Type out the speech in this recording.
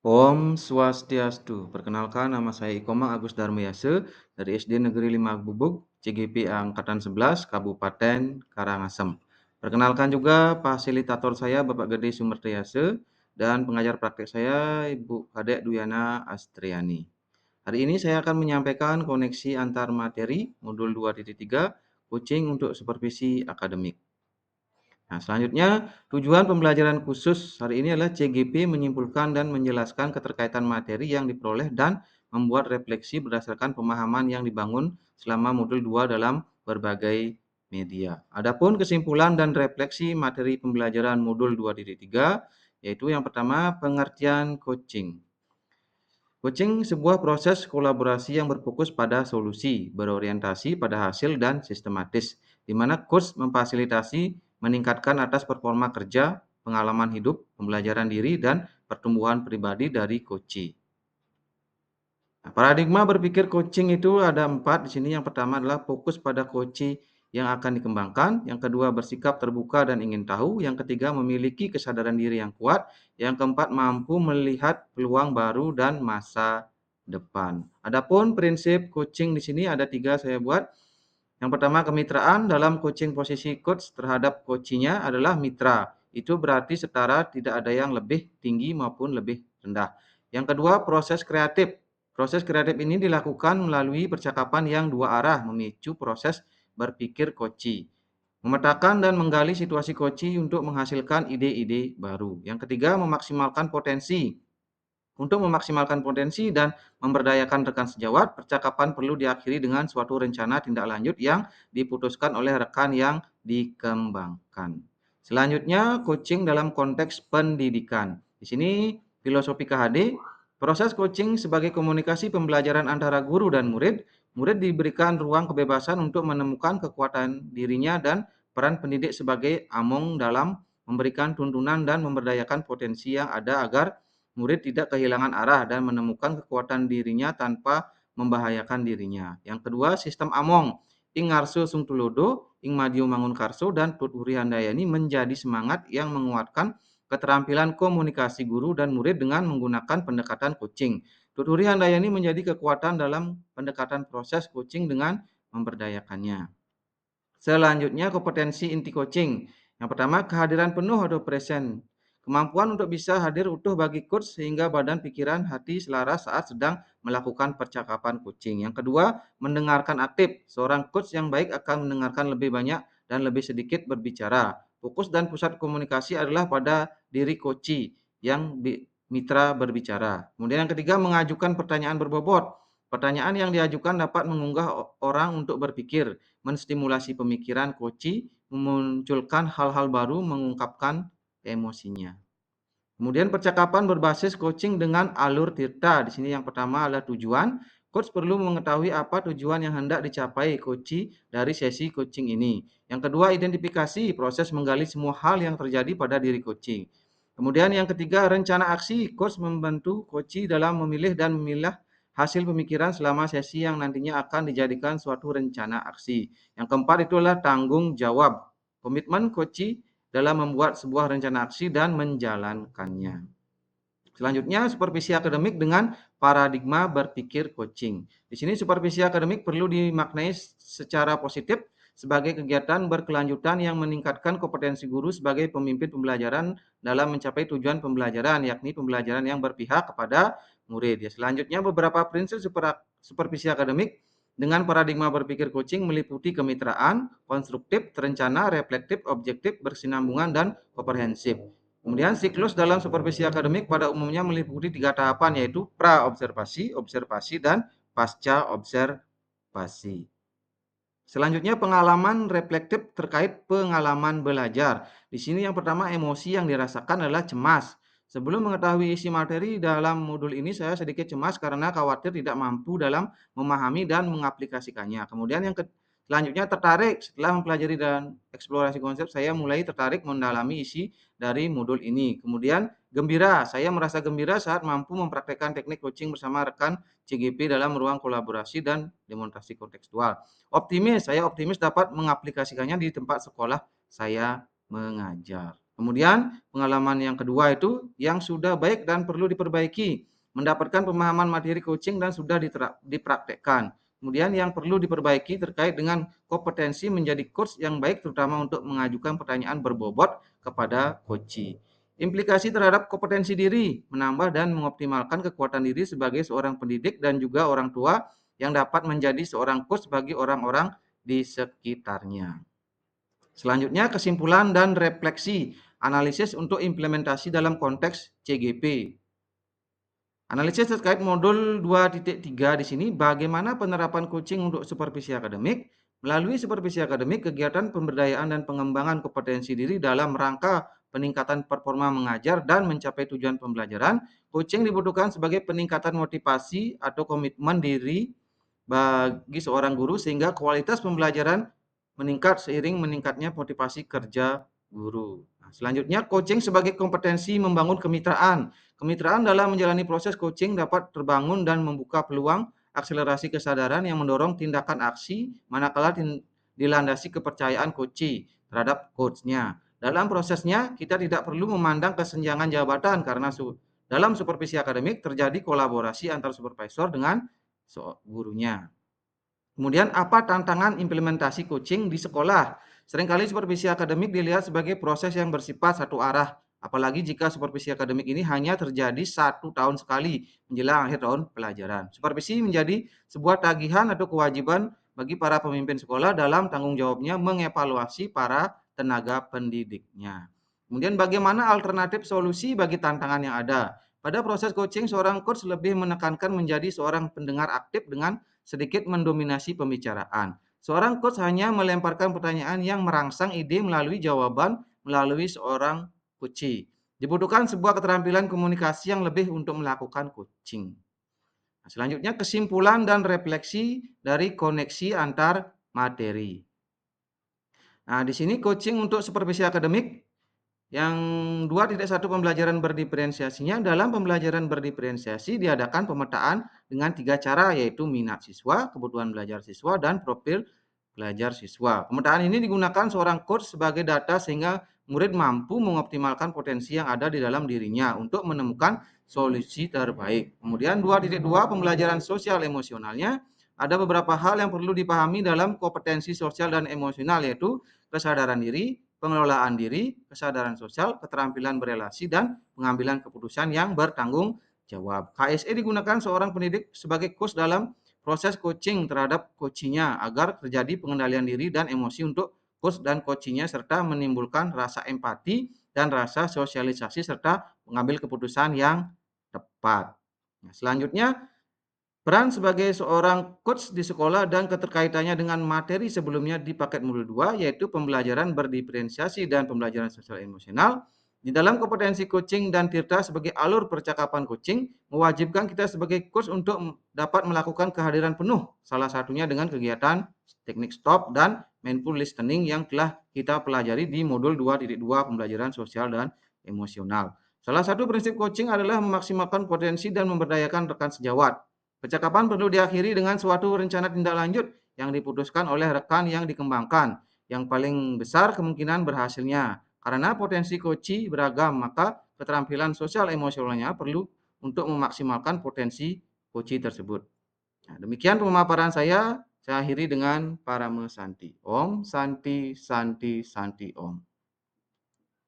Om Swastiastu. Perkenalkan nama saya Ikomang Agus Darmayase dari SD Negeri 5 Gubuk, CGP Angkatan 11, Kabupaten Karangasem. Perkenalkan juga fasilitator saya Bapak Gede Sumertayase dan pengajar praktek saya Ibu Kadek Duyana Astriani. Hari ini saya akan menyampaikan koneksi antar materi modul 2.3 coaching untuk supervisi akademik. Nah, selanjutnya tujuan pembelajaran khusus hari ini adalah CGP menyimpulkan dan menjelaskan keterkaitan materi yang diperoleh dan membuat refleksi berdasarkan pemahaman yang dibangun selama modul 2 dalam berbagai media. Adapun kesimpulan dan refleksi materi pembelajaran modul 2.3 yaitu yang pertama pengertian coaching. Coaching sebuah proses kolaborasi yang berfokus pada solusi, berorientasi pada hasil dan sistematis, di mana coach memfasilitasi meningkatkan atas performa kerja, pengalaman hidup, pembelajaran diri, dan pertumbuhan pribadi dari coachee. Nah, paradigma berpikir coaching itu ada 4 di sini. Yang pertama adalah fokus pada coachee yang akan dikembangkan. Yang kedua bersikap terbuka dan ingin tahu. Yang ketiga memiliki kesadaran diri yang kuat. Yang keempat mampu melihat peluang baru dan masa depan. Adapun prinsip coaching di sini ada 3 saya buat. Yang pertama kemitraan dalam coaching posisi coach terhadap coachee-nya adalah mitra. Itu berarti setara, tidak ada yang lebih tinggi maupun lebih rendah. Yang kedua proses kreatif. Proses kreatif ini dilakukan melalui percakapan yang dua arah memicu proses berpikir coachee. Memetakan dan menggali situasi coachee untuk menghasilkan ide-ide baru. Yang ketiga memaksimalkan potensi. Untuk memaksimalkan potensi dan memberdayakan rekan sejawat, percakapan perlu diakhiri dengan suatu rencana tindak lanjut yang diputuskan oleh rekan yang dikembangkan. Selanjutnya, coaching dalam konteks pendidikan. Di sini filosofi KHD, proses coaching sebagai komunikasi pembelajaran antara guru dan murid. Murid diberikan ruang kebebasan untuk menemukan kekuatan dirinya dan peran pendidik sebagai among dalam memberikan tuntunan dan memberdayakan potensi yang ada agar murid tidak kehilangan arah dan menemukan kekuatan dirinya tanpa membahayakan dirinya. Yang kedua, sistem Among. Ing Ngarso Sung Tulodo, Ing Madiu Mangun Karso, dan Tuturi Handayani menjadi semangat yang menguatkan keterampilan komunikasi guru dan murid dengan menggunakan pendekatan coaching. Tuturi Handayani menjadi kekuatan dalam pendekatan proses coaching dengan memberdayakannya. Selanjutnya kompetensi inti coaching. Yang pertama kehadiran penuh atau present. Kemampuan untuk bisa hadir utuh bagi coach sehingga badan, pikiran, hati selaras saat sedang melakukan percakapan coaching. Yang kedua, mendengarkan aktif. Seorang coach yang baik akan mendengarkan lebih banyak dan lebih sedikit berbicara. Fokus dan pusat komunikasi adalah pada diri coachee yang mitra berbicara. Kemudian yang ketiga, mengajukan pertanyaan berbobot. Pertanyaan yang diajukan dapat mengunggah orang untuk berpikir, menstimulasi pemikiran coachee, memunculkan hal-hal baru, mengungkapkan emosinya. Kemudian percakapan berbasis coaching dengan alur tirta. Di sini yang pertama adalah tujuan. Coach perlu mengetahui apa tujuan yang hendak dicapai coachee dari sesi coaching ini. Yang kedua, identifikasi, proses menggali semua hal yang terjadi pada diri coachee. Kemudian yang ketiga, rencana aksi. Coach membantu coachee dalam memilih dan memilah hasil pemikiran selama sesi yang nantinya akan dijadikan suatu rencana aksi. Yang keempat itu adalah tanggung jawab. Komitmen coachee dalam membuat sebuah rencana aksi dan menjalankannya. Selanjutnya, supervisi akademik dengan paradigma berpikir coaching. Di sini supervisi akademik perlu dimaknai secara positif sebagai kegiatan berkelanjutan yang meningkatkan kompetensi guru sebagai pemimpin pembelajaran dalam mencapai tujuan pembelajaran, yakni pembelajaran yang berpihak kepada murid. Ya, selanjutnya beberapa prinsip supervisi akademik dengan paradigma berpikir coaching meliputi kemitraan, konstruktif, terencana, reflektif, objektif, berkesinambungan, dan komprehensif. Kemudian siklus dalam supervisi akademik pada umumnya meliputi 3 tahapan yaitu pra-observasi, observasi, dan pasca-observasi. Selanjutnya pengalaman reflektif terkait pengalaman belajar. Di sini yang pertama emosi yang dirasakan adalah cemas. Sebelum mengetahui isi materi dalam modul ini saya sedikit cemas karena khawatir tidak mampu dalam memahami dan mengaplikasikannya. Kemudian yang selanjutnya tertarik. Setelah mempelajari dan eksplorasi konsep saya mulai tertarik mendalami isi dari modul ini. Kemudian gembira. Saya merasa gembira saat mampu mempraktekkan teknik coaching bersama rekan CGP dalam ruang kolaborasi dan demonstrasi kontekstual. Optimis, saya optimis dapat mengaplikasikannya di tempat sekolah saya mengajar. Kemudian pengalaman yang kedua itu yang sudah baik dan perlu diperbaiki, mendapatkan pemahaman materi coaching dan sudah dipraktekkan. Kemudian yang perlu diperbaiki terkait dengan kompetensi menjadi coach yang baik terutama untuk mengajukan pertanyaan berbobot kepada coach. Implikasi terhadap kompetensi diri, menambah dan mengoptimalkan kekuatan diri sebagai seorang pendidik dan juga orang tua yang dapat menjadi seorang coach bagi orang-orang di sekitarnya. Selanjutnya kesimpulan dan refleksi, analisis untuk implementasi dalam konteks CGP. Analisis terkait modul 2.3 di sini, bagaimana penerapan coaching untuk supervisi akademik. Melalui supervisi akademik, kegiatan pemberdayaan dan pengembangan kompetensi diri dalam rangka peningkatan performa mengajar dan mencapai tujuan pembelajaran. Coaching dibutuhkan sebagai peningkatan motivasi atau komitmen diri bagi seorang guru sehingga kualitas pembelajaran meningkat seiring meningkatnya motivasi kerja guru. Nah, selanjutnya coaching sebagai kompetensi membangun kemitraan. Kemitraan dalam menjalani proses coaching dapat terbangun dan membuka peluang akselerasi kesadaran yang mendorong tindakan aksi manakala dilandasi kepercayaan coach terhadap coachnya. Dalam prosesnya kita tidak perlu memandang kesenjangan jabatan karena dalam supervisi akademik terjadi kolaborasi antar supervisor dengan gurunya. Kemudian apa tantangan implementasi coaching di sekolah? Seringkali supervisi akademik dilihat sebagai proses yang bersifat satu arah, apalagi jika supervisi akademik ini hanya terjadi 1 tahun sekali menjelang akhir tahun pelajaran. Supervisi menjadi sebuah tagihan atau kewajiban bagi para pemimpin sekolah dalam tanggung jawabnya mengevaluasi para tenaga pendidiknya. Kemudian bagaimana alternatif solusi bagi tantangan yang ada? Pada proses coaching, seorang coach lebih menekankan menjadi seorang pendengar aktif dengan sedikit mendominasi pembicaraan. Seorang coach hanya melemparkan pertanyaan yang merangsang ide melalui jawaban melalui seorang coach. Dibutuhkan sebuah keterampilan komunikasi yang lebih untuk melakukan coaching. Nah, selanjutnya kesimpulan dan refleksi dari koneksi antar materi. Nah, di sini coaching untuk supervisi akademik yang 2.1 pembelajaran berdiferensiasinya, dalam pembelajaran berdiferensiasi diadakan pemetaan dengan 3 cara yaitu minat siswa, kebutuhan belajar siswa, dan profil belajar siswa. Pemetaan ini digunakan seorang coach sebagai data sehingga murid mampu mengoptimalkan potensi yang ada di dalam dirinya untuk menemukan solusi terbaik. Kemudian 2.2 pembelajaran sosial emosionalnya, ada beberapa hal yang perlu dipahami dalam kompetensi sosial dan emosional yaitu kesadaran diri, pengelolaan diri, kesadaran sosial, keterampilan berelasi, dan pengambilan keputusan yang bertanggung jawab. KSE digunakan seorang pendidik sebagai coach dalam proses coaching terhadap coachingnya agar terjadi pengendalian diri dan emosi untuk coach dan coachingnya serta menimbulkan rasa empati dan rasa sosialisasi serta mengambil keputusan yang tepat. Nah, selanjutnya peran sebagai seorang coach di sekolah dan keterkaitannya dengan materi sebelumnya di paket modul 2 yaitu pembelajaran berdiferensiasi dan pembelajaran sosial emosional. Di dalam kompetensi coaching dan Tirta sebagai alur percakapan coaching mewajibkan kita sebagai coach untuk dapat melakukan kehadiran penuh, salah satunya dengan kegiatan teknik stop dan mindful listening yang telah kita pelajari di modul 2.2 pembelajaran sosial dan emosional. Salah satu prinsip coaching adalah memaksimalkan potensi dan memberdayakan rekan sejawat. Percakapan perlu diakhiri dengan suatu rencana tindak lanjut yang diputuskan oleh rekan yang dikembangkan. Yang paling besar kemungkinan berhasilnya. Karena potensi coach beragam, maka keterampilan sosial emosionalnya perlu untuk memaksimalkan potensi coach tersebut. Nah, demikian pemaparan saya. Saya akhiri dengan Parame Santi. Om Santi Santi Santi Om.